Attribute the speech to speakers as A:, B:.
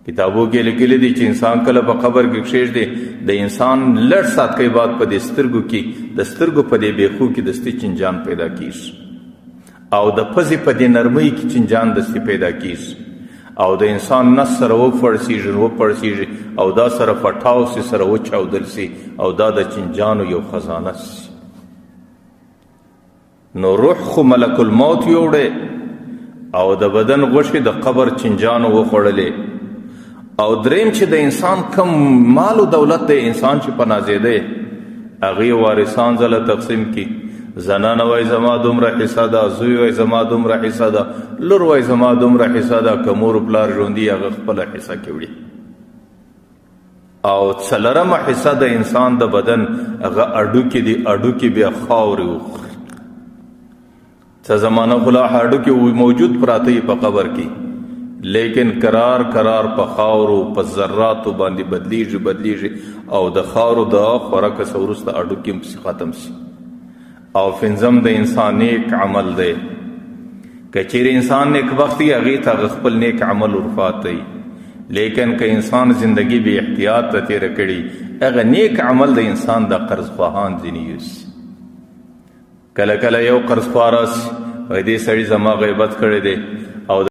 A: کتابو کې لیکلي دي چې انسان کله په قبر کې کښېږدي د انسان لږ ساعت کې بعد په دې سترګو کې د سترګو په دې بیخو کې دستي چنجان پیدا کیږي او د پزې په دې نرمۍ کې چنجان دستي پیدا کیږي او د انسان نس سره وپړسیږي او دا سره پټاو سي سره وچاودل سي او دا د چنجانو یو خزانه سي. نو روح خو ملک الموت یوړې او د بدن غوښې د قبر چنجانو وخوړلې او دریم چې د انسان کم مال و دولت د انسان چې په نازېده هغې وارثان ځله تقسیم کی. زنانه وای زما دومره حصه ده، زوی وای زما دومره حصه ده، لور وای زما دومره حصه ده، که مور پلار ژوندي هغه خپله حصه کې وړي. او څلرمه حصه د انسان د بدن هغه اډوکې دي، اډوکې بیا خاورې وخوري. څه زمانه خو لا هډوکې موجود پراته په قبر کې، لیکن قرار په خاورو په ذراتو باندې بدلیږي او د خاورو د خوراک سره وروسته اډوکې ختم شي. او پنځم د انسان نیک عمل دی. که چیرې انسان نیک وخت یې هغې ته خپل نیک عمل ورفات دی، لیکن که انسان زندگی بې احتیاط ته تېره کړي هغه نیک عمل د انسان د قرض خواهان ځینې یوسي. کله یو قرض خواه راسي وایي دې سړي زما غیبت کړی دی،